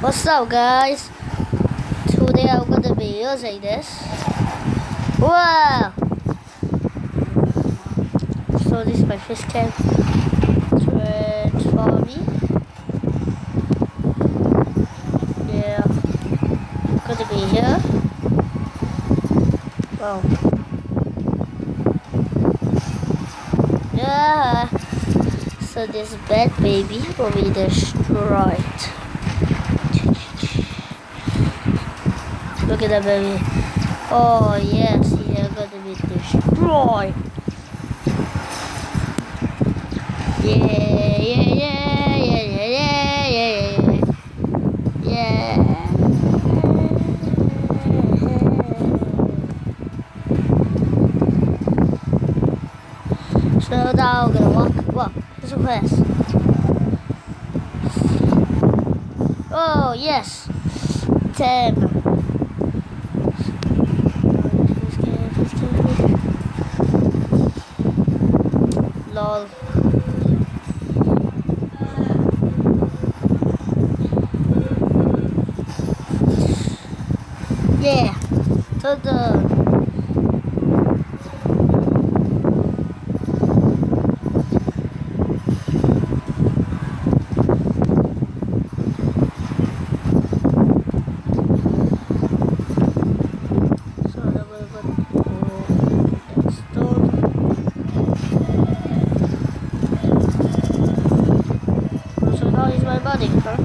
What's up, guys? Today I'm gonna be using this. Wow! So this is my fish tank transforming. Yeah, gonna be here. Wow. Yeah. So this bad baby will be destroyed. Look at that baby. Oh yes, he is gonna be destroyed. Yeah, yeah, yeah, yeah, yeah, yeah, yeah, yeah. So now I'm gonna walk. Whoa, so fast. Oh yes, 10. Lol. Yeah. To the so now he's my buddy, huh?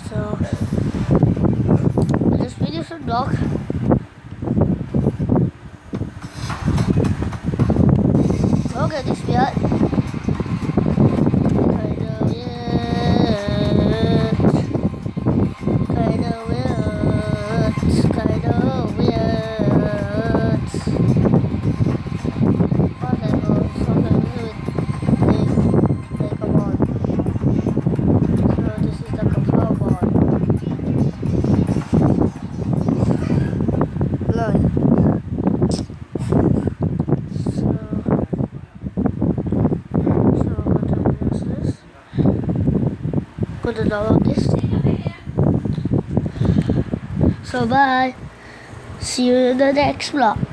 So this video should block. Okay, this bit. Gonna download this. So bye. See you in the next vlog.